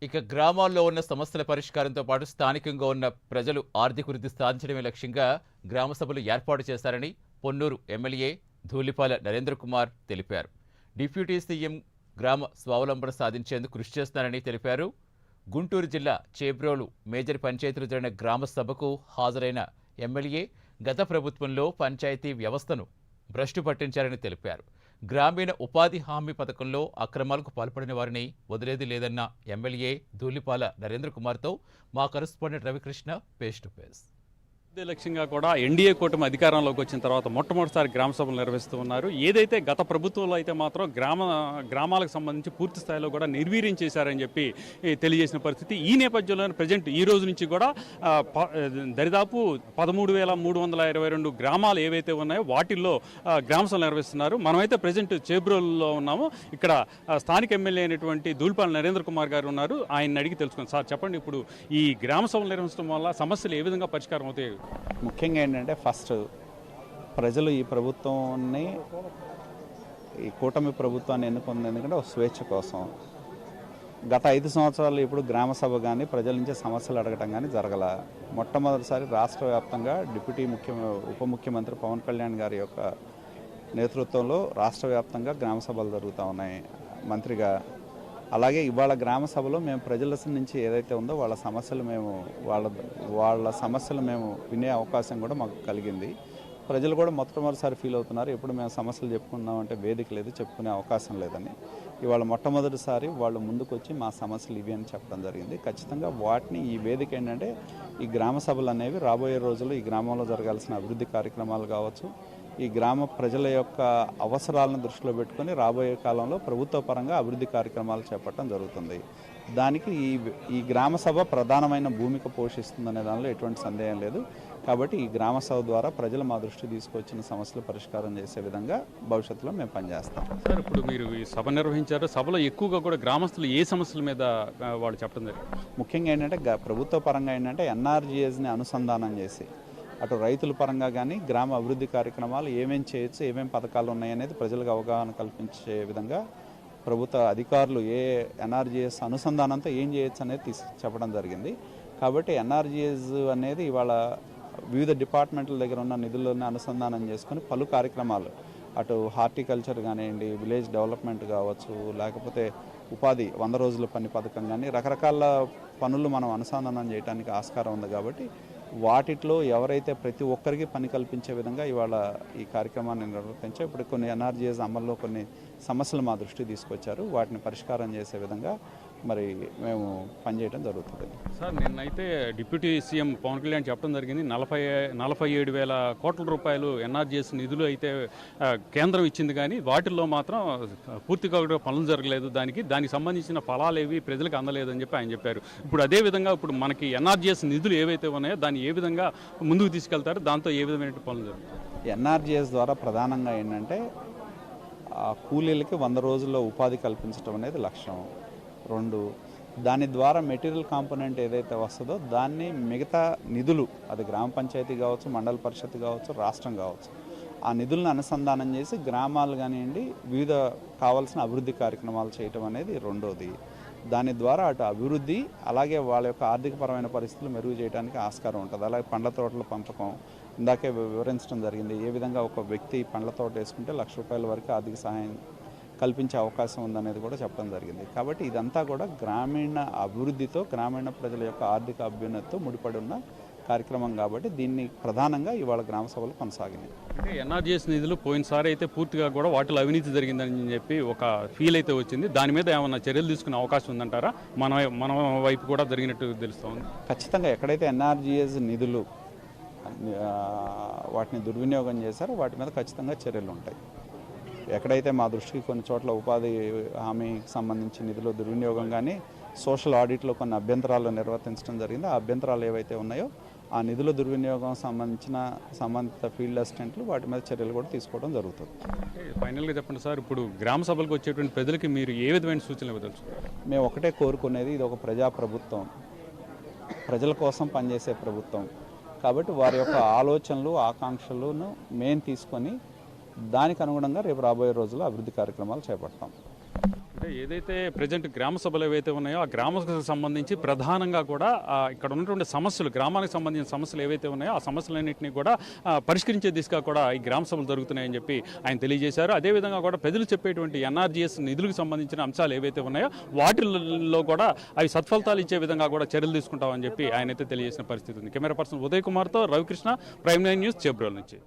ఇక గ్రామాల్లో ఉన్న సమస్యల పరిష్కారంతో పాటు స్థానికంగా ఉన్న ప్రజలు ఆర్థిక వృద్ధి సాధించడమే లక్ష్యంగా గ్రామ సభలు ఏర్పాటు చేశారని పొన్నూరు ఎమ్మెల్యే ధూళిపాల నరేంద్ర కుమార్ తెలిపారు. డిప్యూటీ సీఎం గ్రామ స్వావలంబన సాధించేందుకు కృషి చేస్తున్నారని తెలిపారు. గుంటూరు జిల్లా చేబ్రోలు మేజర్ పంచాయతీలో జరిగిన గ్రామ సభకు హాజరైన ఎమ్మెల్యే గత ప్రభుత్వంలో పంచాయతీ వ్యవస్థను భ్రష్టు పట్టించారని తెలిపారు. గ్రామీణ ఉపాధి హామీ పథకంలో అక్రమాలకు పాల్పడిన వారిని వదిలేది లేదన్న ఎమ్మెల్యే ధూళిపాల నరేంద్ర కుమార్తో మా correspondent Ravikrishna face to face. ఇదే లక్ష్యంగా కూడా ఎన్డీఏ కూటమి అధికారంలోకి వచ్చిన తర్వాత మొట్టమొదటిసారి గ్రామ సభలు నిర్వహిస్తూ ఉన్నారు. ఏదైతే గత ప్రభుత్వంలో అయితే మాత్రం గ్రామాలకు సంబంధించి పూర్తి స్థాయిలో కూడా నిర్వీర్యం చేశారని చెప్పి తెలియజేసిన పరిస్థితి. ఈ నేపథ్యంలో ప్రజెంట్ ఈ రోజు నుంచి కూడా దరిదాపు 13,322 గ్రామాలు ఏవైతే ఉన్నాయో వాటిల్లో గ్రామ సభలు నిర్వహిస్తున్నారు. మనమైతే ప్రజెంట్ చేబ్రోలులో ఉన్నాము. ఇక్కడ స్థానిక ఎమ్మెల్యే అయినటువంటి ధూళిపాల నరేంద్ర కుమార్ గారు ఉన్నారు. ఆయన అడిగి తెలుసుకున్నాం. సార్ చెప్పండి, ఇప్పుడు ఈ గ్రామ సభలు నిర్వహించడం వల్ల సమస్యలు ఏ విధంగా పరిష్కారం అవుతాయి? ముఖ్యంగా ఏంటంటే ఫస్ట్ ప్రజలు ఈ ప్రభుత్వాన్ని, ఈ కూటమి ప్రభుత్వాన్ని ఎన్నుకుంది ఎందుకంటే ఒక స్వేచ్ఛ కోసం. గత 5 సంవత్సరాలు ఇప్పుడు గ్రామ సభ కానీ ప్రజల నుంచి సమస్యలు అడగటం కానీ జరగల. మొట్టమొదటిసారి రాష్ట్ర వ్యాప్తంగా డిప్యూటీ ఉప ముఖ్యమంత్రి పవన్ కళ్యాణ్ గారి యొక్క నేతృత్వంలో రాష్ట్ర వ్యాప్తంగా గ్రామ సభలు జరుగుతూ ఉన్నాయి మంత్రిగా. అలాగే ఇవాళ గ్రామ సభలో మేము ప్రజల నుంచి ఏదైతే ఉందో వాళ్ళ సమస్యలు మేము వినే అవకాశం కూడా మాకు కలిగింది. ప్రజలు కూడా మొట్టమొదటిసారి ఫీల్ అవుతున్నారు, ఎప్పుడు మేము సమస్యలు చెప్పుకుందామంటే వేదిక లేదు, చెప్పుకునే అవకాశం లేదని. ఇవాళ మొట్టమొదటిసారి వాళ్ళు ముందుకు వచ్చి మా సమస్యలు ఇవి అని చెప్పడం జరిగింది. ఖచ్చితంగా వాటిని ఈ వేదిక ఏంటంటే ఈ గ్రామ సభలు అనేవి రాబోయే రోజుల్లో ఈ గ్రామంలో జరగాల్సిన అభివృద్ధి కార్యక్రమాలు కావచ్చు, ఈ గ్రామ ప్రజల యొక్క అవసరాలను దృష్టిలో పెట్టుకొని రాబోయే కాలంలో ప్రభుత్వ పరంగా అభివృద్ధి కార్యక్రమాలు చేపట్టడం జరుగుతుంది. దానికి ఈ గ్రామ సభ ప్రధానమైన భూమిక పోషిస్తుందనే దానిలో ఎటువంటి సందేహం లేదు. కాబట్టి ఈ గ్రామ సభ ద్వారా ప్రజలు మా దృష్టి తీసుకొచ్చిన సమస్యలు పరిష్కారం చేసే విధంగా భవిష్యత్తులో మేము పనిచేస్తాం. సార్, ఇప్పుడు మీరు ఈ సభ నిర్వహించారు. సభలో ఎక్కువగా కూడా గ్రామస్తులు ఏ సమస్యల మీద వాళ్ళు చెప్పడం జరిగింది? ముఖ్యంగా ఏంటంటే ప్రభుత్వ పరంగా ఏంటంటే ఎన్ఆర్జీఎస్ని అనుసంధానం చేసి అటు రైతుల పరంగా కానీ గ్రామ అభివృద్ధి కార్యక్రమాలు ఏమేమి చేయొచ్చు, ఏమేమి పథకాలు ఉన్నాయనేది ప్రజలకు అవగాహన కల్పించే విధంగా ప్రభుత్వ అధికారులు ఎన్ఆర్జీఎస్ అనుసంధానంతో ఏం చేయొచ్చు అనేది చెప్పడం జరిగింది. కాబట్టి ఎన్ఆర్జీఎస్ అనేది ఇవాళ వివిధ డిపార్ట్మెంట్ల దగ్గర ఉన్న నిధులను అనుసంధానం చేసుకుని పలు కార్యక్రమాలు, అటు హార్టికల్చర్ కానివ్వండి, విలేజ్ డెవలప్మెంట్ కావచ్చు, లేకపోతే ఉపాధి 100 రోజుల పని పథకం కానీ రకరకాల పనులు మనం అనుసంధానం చేయడానికి ఆస్కారం ఉంది. కాబట్టి వాటిలో ఎవరైతే ప్రతి ఒక్కరికి పని కల్పించే విధంగా ఇవాళ ఈ కార్యక్రమాన్ని నిర్వహించారు. ఇప్పుడు కొన్ని ఎన్ఆర్జీఎస్ అమల్లో కొన్ని సమస్యలు మా దృష్టికి తీసుకొచ్చారు. వాటిని పరిష్కారం చేసే విధంగా మరి మేము పనిచేయడం జరుగుతుంది. సార్, నిన్నైతే డిప్యూటీ సీఎం పవన్ కళ్యాణ్ చెప్పడం జరిగింది, 47,000 కోట్ల రూపాయలు ఎన్ఆర్జీఎస్ నిధులు అయితే కేంద్రం ఇచ్చింది, కానీ వాటిల్లో మాత్రం పూర్తిగా కూడా పనులు జరగలేదు, దానికి సంబంధించిన ఫలాలు ఏవి ప్రజలకు అందలేదని చెప్పి ఆయన చెప్పారు. ఇప్పుడు అదేవిధంగా ఇప్పుడు మనకి ఎన్ఆర్జీఎస్ నిధులు ఏవైతే ఉన్నాయో దాన్ని ఏ విధంగా ముందుకు తీసుకెళ్తారు, దాంతో ఏ విధమైన పనులు జరుగుతాయి? ఎన్ఆర్జీఎస్ ద్వారా ప్రధానంగా ఏంటంటే కూలీలకి 100 రోజుల్లో ఉపాధి కల్పించడం అనేది లక్ష్యం. 2, దాని ద్వారా మెటీరియల్ కాంపోనెంట్ ఏదైతే వస్తుందో దాన్ని మిగతా నిధులు, అది గ్రామ పంచాయతీ కావచ్చు, మండల పరిషత్ కావచ్చు, రాష్ట్రం కావచ్చు, ఆ నిధులను అనుసంధానం చేసి గ్రామాలు కానివ్వండి వివిధ కావాల్సిన అభివృద్ధి కార్యక్రమాలు చేయటం అనేది 2వది. దాని ద్వారా అటు అభివృద్ధి అలాగే వాళ్ళ యొక్క ఆర్థికపరమైన పరిస్థితులు మెరుగు చేయడానికి ఆస్కారం ఉంటుంది. అలాగే పండ్ల తోటల పెంపకం ఇందాకే వివరించడం జరిగింది. ఏ విధంగా ఒక వ్యక్తి పండ్ల తోట వేసుకుంటే ₹1,00,000 వరకు ఆర్థిక సహాయం కల్పించే అవకాశం ఉందనేది కూడా చెప్పడం జరిగింది. కాబట్టి ఇదంతా కూడా గ్రామీణ అభివృద్ధితో, గ్రామీణ ప్రజల యొక్క ఆర్థిక అభ్యున్నతితో ముడిపడి ఉన్న కార్యక్రమం. కాబట్టి దీన్ని ప్రధానంగా ఇవాళ గ్రామ సభలు కొనసాగినాయి. అంటే ఎన్ఆర్జీఎస్ నిధులు పోయినసారి అయితే పూర్తిగా కూడా వాటిలో అవినీతి జరిగిందని చెప్పి ఒక ఫీల్ అయితే వచ్చింది. దాని మీద ఏమన్నా చర్యలు తీసుకునే అవకాశం ఉందంటారా? మన వైపు కూడా జరిగినట్టు తెలుస్తుంది. ఖచ్చితంగా ఎక్కడైతే ఎన్ఆర్జీఎస్ నిధులు వాటిని దుర్వినియోగం చేశారో వాటి మీద ఖచ్చితంగా చర్యలు ఉంటాయి. ఎక్కడైతే మా దృష్టికి కొన్ని చోట్ల ఉపాధి హామీకి సంబంధించి నిధులు దుర్వినియోగం కానీ సోషల్ ఆడిట్లో కొన్ని అభ్యంతరాలు నిర్వర్తించడం జరిగింది. ఆ అభ్యంతరాలు ఏవైతే ఉన్నాయో ఆ నిధుల దుర్వినియోగం సంబంధిత ఫీల్డ్ అసిస్టెంట్లు వాటి మీద చర్యలు కూడా తీసుకోవడం జరుగుతుంది. ఫైనల్గా చెప్పండి సార్, ఇప్పుడు గ్రామ సభలకు వచ్చేటువంటి ప్రజలకి మీరు ఏ విధమైన సూచనలు ఇవ్వదలుచు? మేము ఒకటే కోరుకునేది, ఇది ఒక ప్రజాప్రభుత్వం, ప్రజల కోసం పనిచేసే ప్రభుత్వం. కాబట్టి వారి యొక్క ఆలోచనలు, ఆకాంక్షలను మేము తీసుకొని దానికి అనుగుణంగా రేపు రాబోయే రోజుల్లో అభివృద్ధి కార్యక్రమాలు చేపడతాం. అంటే ఏదైతే ప్రజెంట్ గ్రామ సభలు ఏవైతే ఉన్నాయో ఆ గ్రామకు సంబంధించి ప్రధానంగా కూడా ఇక్కడ ఉన్నటువంటి సమస్యలు, గ్రామానికి సంబంధించిన సమస్యలు ఏవైతే ఉన్నాయో ఆ సమస్యలన్నింటినీ కూడా పరిష్కరించే దిశగా కూడా ఈ గ్రామ సభలు జరుగుతున్నాయని చెప్పి ఆయన తెలియజేశారు. అదేవిధంగా కూడా ప్రజలు చెప్పేటువంటి ఎన్ఆర్జీఎస్ నిధులకు సంబంధించిన అంశాలు ఏవైతే ఉన్నాయో వాటిల్లో కూడా అవి సత్ఫలితాలు ఇచ్చే విధంగా కూడా చర్యలు తీసుకుంటామని చెప్పి ఆయన అయితే తెలియజేసిన పరిస్థితి ఉంది. కెమెరా పర్సన్ ఉదయ్ కుమార్తో రవికృష్ణ, ప్రైమ్ 9 న్యూస్, చేబ్రోల్ నుంచి.